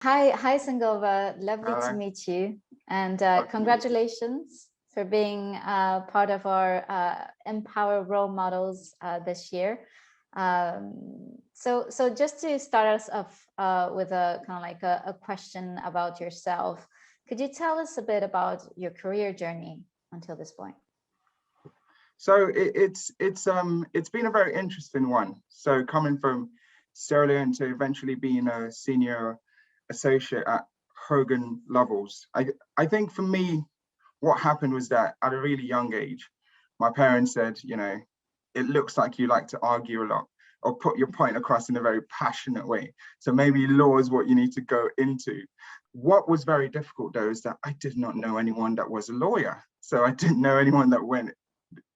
Hi, Sengova. Lovely to Uh, meet you, and okay. congratulations for being part of our Empower Role Models this year. So just to start us off with a kind of like a question about yourself, could you tell us a bit about your career journey until this point? So it's been a very interesting one. So coming from Sierra Leone to eventually being a senior associate at Hogan Lovells, I think for me, what happened was that at a really young age, my parents said, it looks like you like to argue a lot or put your point across in a very passionate way. So maybe law is what you need to go into. What was very difficult though is that I did not know anyone that was a lawyer. So I didn't know anyone that went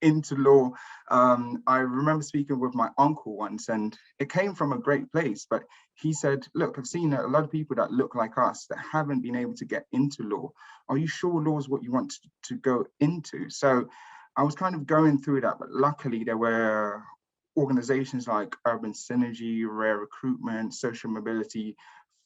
into law. I remember speaking with my uncle once, and it came from a great place. But he said, "Look, I've seen a lot of people that look like us that haven't been able to get into law. Are you sure law is what you want to go into?" So I was kind of going through that, but luckily there were organizations like Urban Synergy, Rare Recruitment, Social Mobility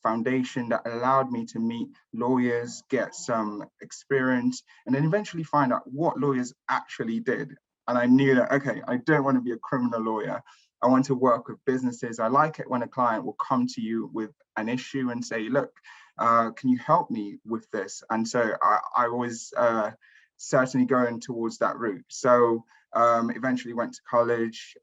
Foundation that allowed me to meet lawyers, get some experience, and then eventually find out what lawyers actually did. And I knew that, okay, I don't want to be a criminal lawyer. I want to work with businesses. I like it when a client will come to you with an issue and say, look, can you help me with this? And so I was certainly going towards that route. So eventually went to college,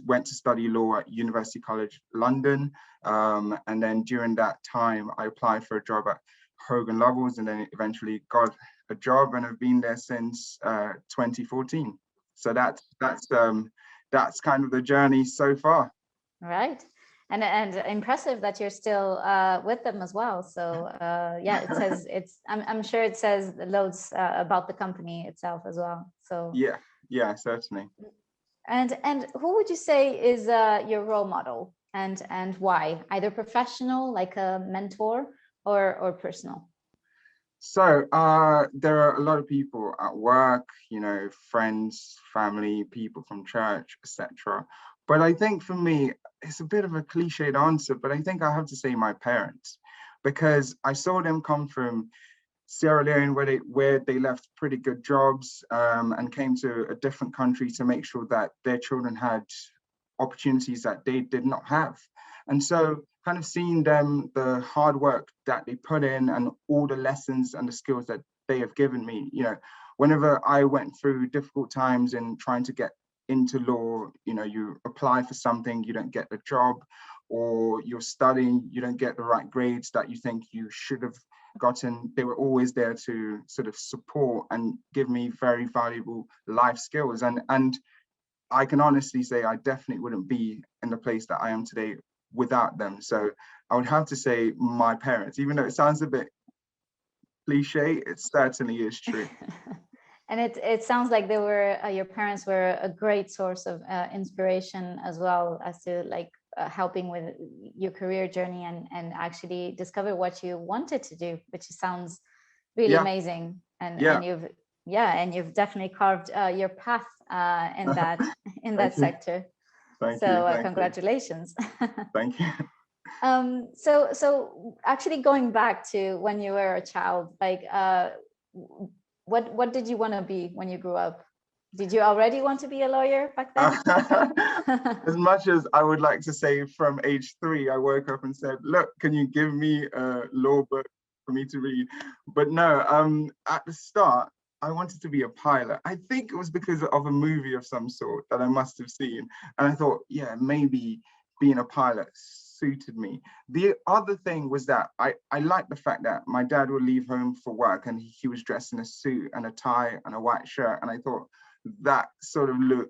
went to study law at University College London. And then during that time, I applied for a job at Hogan Lovells and then eventually got a job and have been there since 2014. So that's kind of the journey so far. Right. And impressive that you're still with them as well. So yeah, it says I'm sure it says loads about the company itself as well. So Yeah, yeah, certainly. and who would you say is your role model and why? Either professional, like a mentor, or personal. So there are a lot of people at work, friends, family, people from church, etc. But I think for me, it's a bit of a cliched answer, but I think I have to say my parents, because I saw them come from Sierra Leone, where they left pretty good jobs, and came to a different country to make sure that their children had opportunities that they did not have. And so kind of seeing them, the hard work that they put in and all the lessons and the skills that they have given me, whenever I went through difficult times in trying to get into law, you apply for something, you don't get the job, or you're studying, you don't get the right grades that you think you should have gotten. They were always there to sort of support and give me very valuable life skills. And I can honestly say I definitely wouldn't be in the place that I am today without them. So I would have to say my parents, even though it sounds a bit cliche, it certainly is true. And it sounds like they were your parents were a great source of inspiration as well as to like helping with your career journey and actually discover what you wanted to do, which sounds really Yeah, amazing. yeah. And you've definitely carved your path in that in that Thank you. sector. Thank So you. Thank you. congratulations. Thank you. So actually going back to when you were a child, like what did you want to be when you grew up? Did you already want to be a lawyer back then? As much as I would like to say from age 3, I woke up and said, look, can you give me a law book for me to read? But no, at the start, I wanted to be a pilot. I think it was because of a movie of some sort that I must have seen. And I thought, yeah, maybe being a pilot suited me. The other thing was that I liked the fact that my dad would leave home for work and he was dressed in a suit and a tie and a white shirt. And I thought that sort of look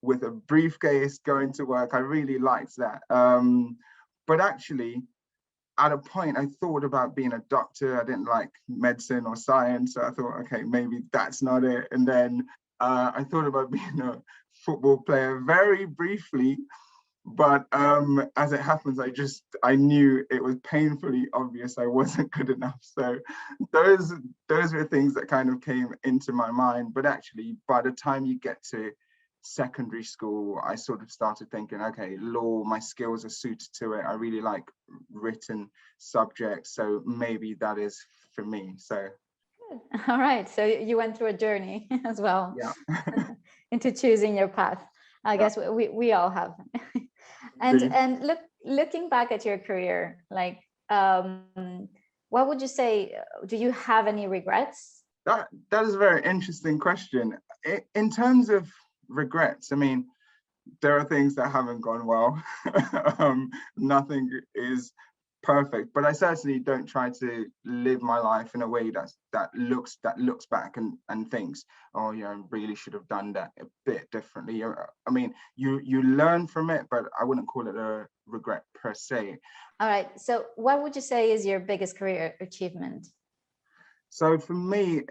with a briefcase going to work, I really liked that. But actually, at a point, I thought about being a doctor. I didn't like medicine or science. So I thought, okay, maybe that's not it. And then I thought about being a football player very briefly. But as it happens, I knew it was painfully obvious I wasn't good enough. So those those were things that kind of came into my mind. But actually, by the time you get to secondary school, I sort of started thinking, okay, law, my skills are suited to it. I really like written subjects. So maybe that is for me. So all right, so you went through a journey as well, yeah. into choosing your path. I guess we all have. And looking back at your career, like what would you say, do you have any regrets? That is a very interesting question. In terms of regrets, I mean, there are things that haven't gone well. Nothing is perfect, but I certainly don't try to live my life in a way that looks back and thinks, oh, yeah, I really should have done that a bit differently. I mean, you learn from it, but I wouldn't call it a regret per se. All right, so what would you say is your biggest career achievement? So for me,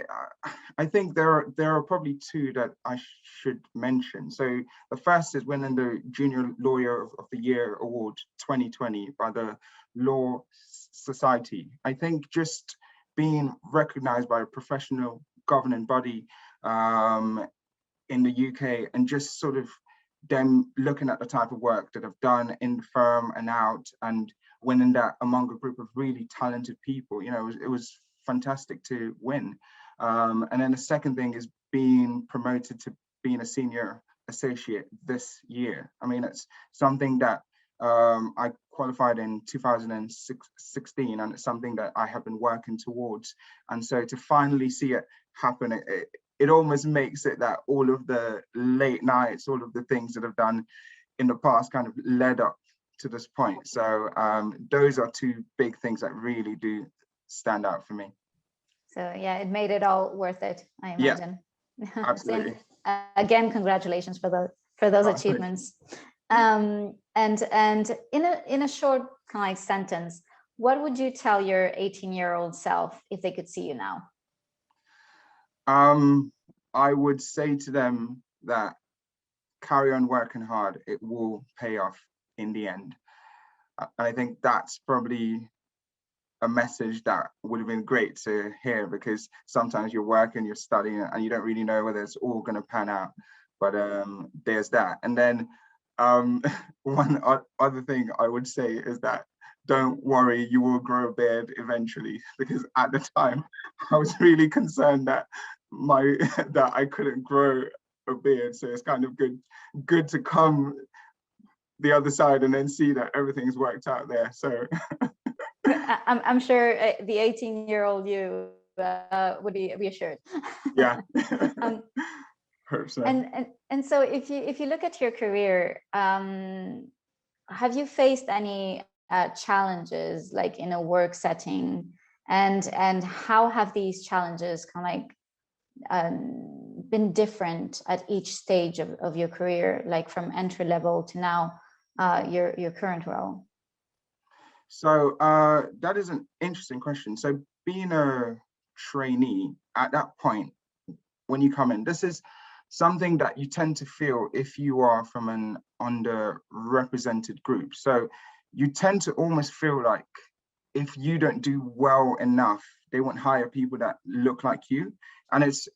I think there are probably two that I should mention. So the first is winning the Junior Lawyer of the Year Award 2020 by the Law Society. I think just being recognized by a professional governing body in the UK, and just sort of them looking at the type of work that I've done in the firm and out, and winning that among a group of really talented people, it was fantastic to win. And then the second thing is being promoted to being a senior associate this year. I mean, it's something that I qualified in 2016, and it's something that I have been working towards. And so to finally see it happen, it almost makes it that all of the late nights, all of the things that I've done in the past kind of led up to this point. So those are two big things that really do stand out for me. So yeah, it made it all worth it, I imagine. Yeah, absolutely. So, again, congratulations for those achievements. And in a short kind of sentence, what would you tell your 18-year-old self if they could see you now? I would say to them that carry on working hard. It will pay off in the end. And I think that's probably a message that would have been great to hear, because sometimes you're working, you're studying, and you don't really know whether it's all going to pan out. But there's that. And then one other thing I would say is that don't worry, you will grow a beard eventually, because at the time I was really concerned that that I couldn't grow a beard. So it's kind of good to come the other side and then see that everything's worked out there. So I'm sure the 18-year-old you would be reassured. Yeah. Hope so. And so if you look at your career, have you faced any challenges like in a work setting, and how have these challenges kind of like been different at each stage of your career, like from entry level to now your current role? So that is an interesting question. So being a trainee at that point, when you come in, this is something that you tend to feel if you are from an underrepresented group. So you tend to almost feel like if you don't do well enough, they won't hire people that look like you. And it's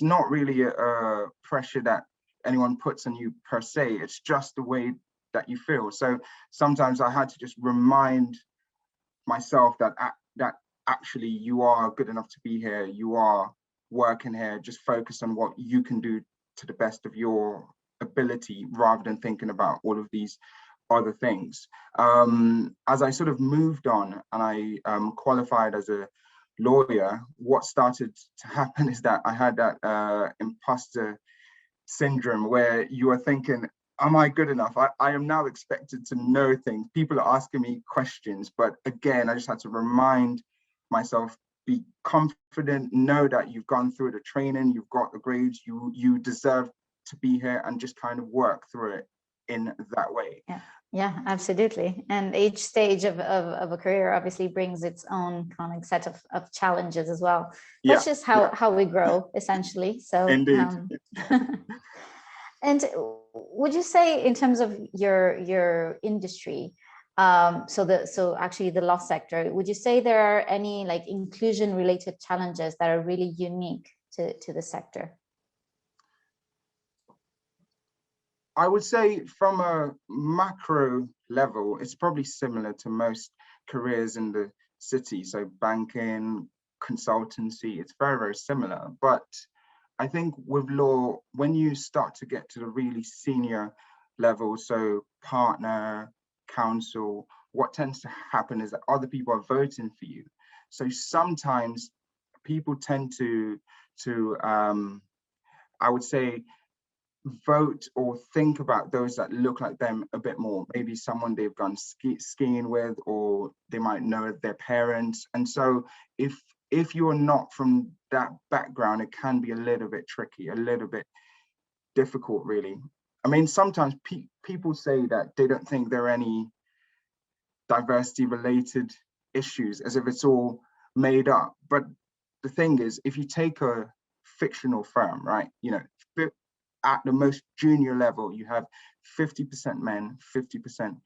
not really a pressure that anyone puts on you per se. It's just the way that you feel. So sometimes I had to just remind myself that actually you are good enough to be here. You are working here. Just focus on what you can do to the best of your ability, rather than thinking about all of these other things. As I sort of moved on and I qualified as a lawyer, what started to happen is that I had that imposter syndrome, where you are thinking, am I good enough? I am now expected to know things. People are asking me questions, but again, I just had to remind myself, be confident, know that you've gone through the training, you've got the grades, you deserve to be here, and just kind of work through it in that way. Yeah, absolutely. And each stage of a career obviously brings its own kind of set of challenges as well. That's just how we grow, essentially. So indeed. And would you say, in terms of your industry, so actually the law sector, would you say there are any like inclusion related challenges that are really unique to the sector? I would say from a macro level, it's probably similar to most careers in the city. So banking, consultancy, it's very, very similar. But I think with law, when you start to get to the really senior level, so partner, counsel, what tends to happen is that other people are voting for you. So sometimes people tend to I would say, vote or think about those that look like them a bit more. Maybe someone they've gone skiing with, or they might know their parents. And so if you're not from that background, it can be a little bit tricky, a little bit difficult, really. I mean, sometimes people say that they don't think there are any diversity related issues, as if it's all made up. But the thing is, if you take a fictional firm, right, you know, at the most junior level, you have 50% men, 50%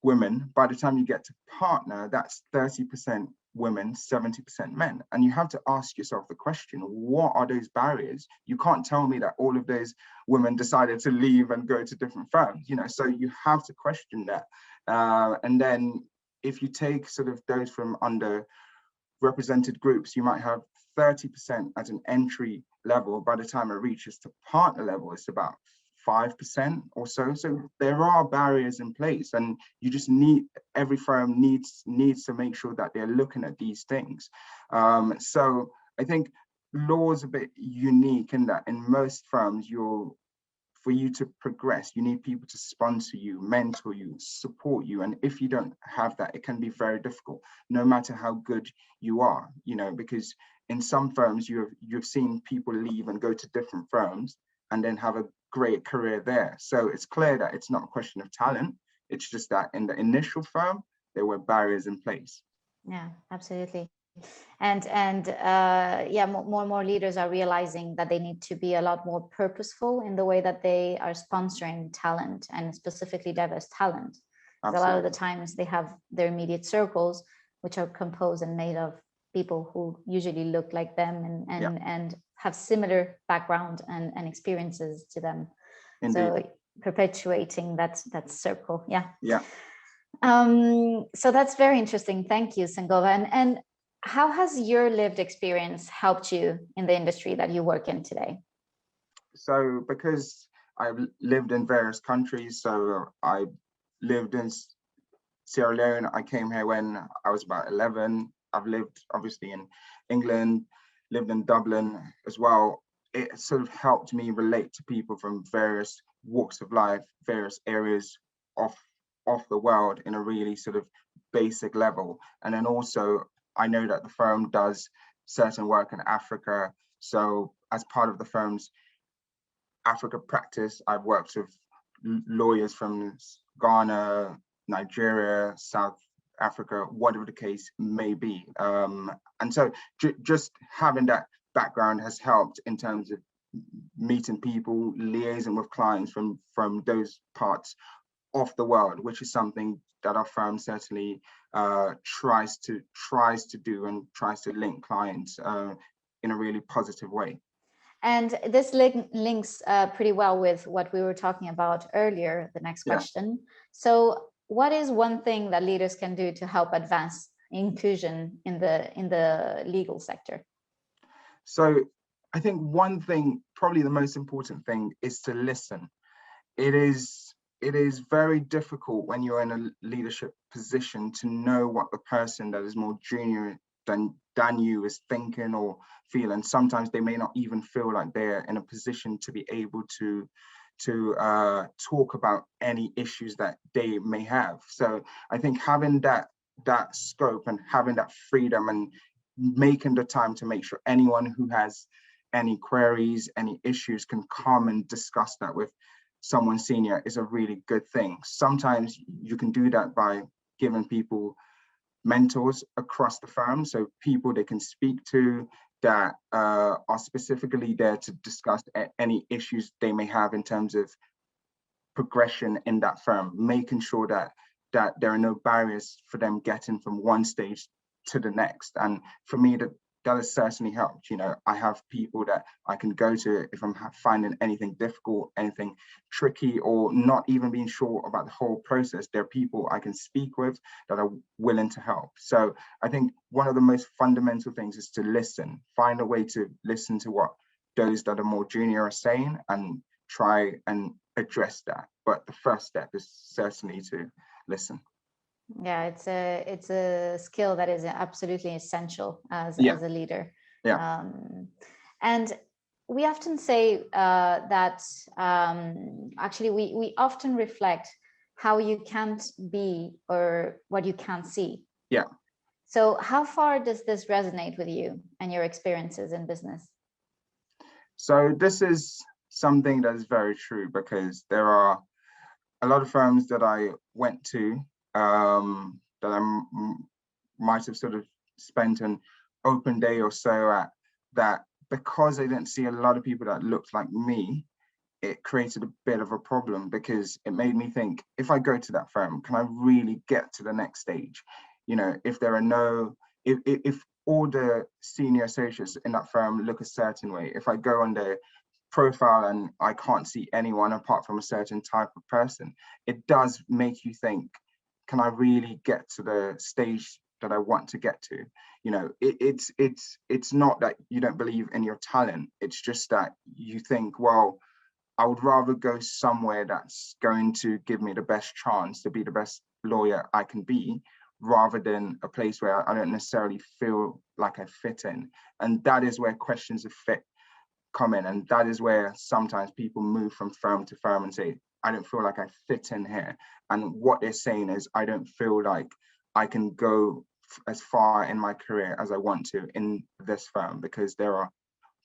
women. By the time you get to partner, that's 30% women, 70% men. And you have to ask yourself the question, what are those barriers? You can't tell me that all of those women decided to leave and go to different firms, you know, so you have to question that. And then if you take sort of those from underrepresented groups, you might have 30% at an entry level. By the time it reaches to partner level, it's about 5% or so. So there are barriers in place, and you just need, every firm needs to make sure that they're looking at these things. So I think law is a bit unique in that in most firms, for you to progress, you need people to sponsor you, mentor you, support you. And if you don't have that, it can be very difficult, no matter how good you are, you know, because in some firms you've seen people leave and go to different firms and then have a great career there. So it's clear that it's not a question of talent. It's just that in the initial firm, there were barriers in place. Yeah, absolutely. And yeah, more and more leaders are realizing that they need to be a lot more purposeful in the way that they are sponsoring talent, and specifically diverse talent. Because a lot of the times they have their immediate circles, which are composed and made of people who usually look like them and have similar background and experiences to them. Indeed. So perpetuating that circle. Yeah. So that's very interesting. Thank you, Sengova. And how has your lived experience helped you in the industry that you work in today? So because I've lived in various countries, so I lived in Sierra Leone. I came here when I was about 11. I've lived obviously in England, lived in Dublin as well. It sort of helped me relate to people from various walks of life, various areas of the world in a really sort of basic level. And then also, I know that the firm does certain work in Africa. So as part of the firm's Africa practice, I've worked with lawyers from Ghana, Nigeria, South Africa, whatever the case may be. And so just having that background has helped in terms of meeting people, liaising with clients from those parts of the world, which is something that our firm certainly tries to do and tries to link clients in a really positive way. And this links pretty well with what we were talking about earlier, the next question. So what is one thing that leaders can do to help advance inclusion in the legal sector? So I think one thing, probably the most important thing, is to listen. It is very difficult when you're in a leadership position to know what the person that is more junior than you is thinking or feeling. Sometimes they may not even feel like they're in a position to be able to talk about any issues that they may have. So I think having that scope and having that freedom and making the time to make sure anyone who has any queries, any issues can come and discuss that with someone senior is a really good thing. Sometimes you can do that by giving people mentors across the firm, so people they can speak to that are specifically there to discuss any issues they may have in terms of progression in that firm, making sure that there are no barriers for them getting from one stage to the next. And for me, that has certainly helped. You know, I have people that I can go to if I'm finding anything difficult, anything tricky, or not even being sure about the whole process. There are people I can speak with that are willing to help. So I think one of the most fundamental things is to listen, find a way to listen to what those that are more junior are saying and try and address that. But the first step is certainly to listen. Yeah, it's a skill that is absolutely essential as a leader. Yeah. And we often say that actually we often reflect how you can't be or what you can't see. Yeah. So how far does this resonate with you and your experiences in business? So this is something that is very true, because there are a lot of firms that I went to that I might have sort of spent an open day or so at, that because I didn't see a lot of people that looked like me, it created a bit of a problem, because it made me think, if I go to that firm, can I really get to the next stage? You know, if there are no, if all the senior associates in that firm look a certain way, if I go on their profile and I can't see anyone apart from a certain type of person, it does make you think, can I really get to the stage that I want to get to? You know, it's not that you don't believe in your talent. It's just that you think, well, I would rather go somewhere that's going to give me the best chance to be the best lawyer I can be, rather than a place where I don't necessarily feel like I fit in. And that is where questions of fit come in. And that is where sometimes people move from firm to firm and say, I don't feel like I fit in here. And what they're saying is, I don't feel like I can go as far in my career as I want to in this firm, because there are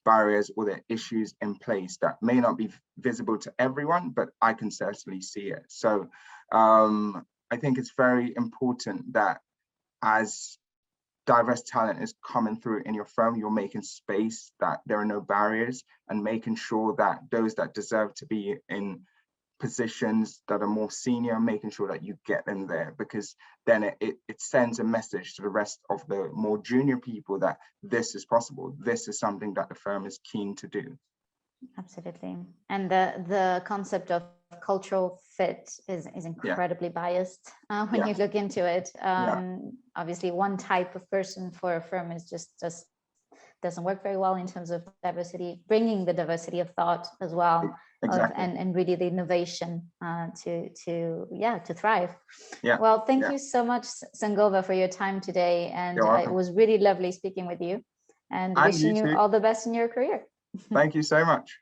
barriers or there are issues in place that may not be visible to everyone, but I can certainly see it. So I think it's very important that as diverse talent is coming through in your firm, you're making space, that there are no barriers, and making sure that those that deserve to be in positions that are more senior, making sure that you get them there, because then it sends a message to the rest of the more junior people that this is possible. This is something that the firm is keen to do. Absolutely. And the concept of cultural fit is incredibly biased when you look into it. Obviously, one type of person for a firm is just doesn't work very well in terms of diversity, bringing the diversity of thought as well. Exactly. And really the innovation to thrive. Yeah. Well, thank you so much, Sengova, for your time today. And it was really lovely speaking with you, and wishing you all the best in your career. Thank you so much.